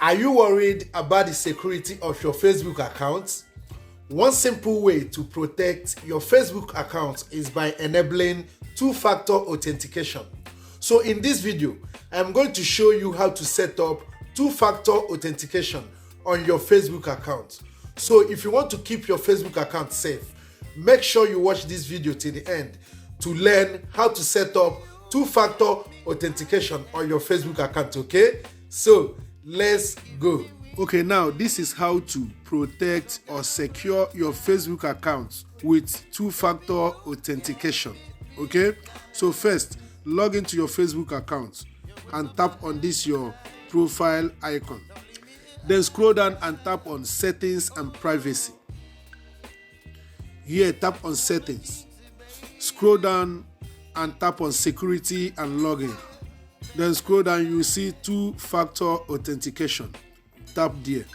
Are you worried about the security of your Facebook account? One simple way to protect your Facebook account is by enabling two-factor authentication. So in this video, I'm going to show you how to set up two-factor authentication on your Facebook account. So if you want to keep your Facebook account safe, make sure you watch this video till the end to learn how to set up two-factor authentication on your Facebook account, okay? So let's go. Okay, now this is how to protect or secure your Facebook account with two-factor authentication, okay? So first, log into your Facebook account and tap on this your profile icon. Then scroll down and tap on settings and privacy. Here, tap on settings. Scroll down and tap on security and login. Then scroll down, you will see two-factor authentication. Tap there.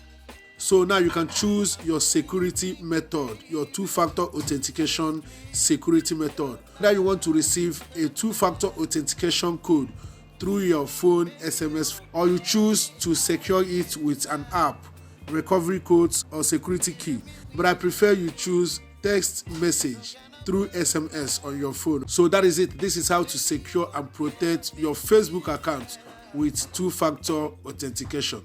So now you can choose your security method, your two-factor authentication security method. Now you want to receive a two-factor authentication code through your phone SMS, or you choose to secure it with an app, recovery codes, or security key. But I prefer you choose text message through SMS on your phone. So that is it. This is how to secure and protect your Facebook account with two-factor authentication.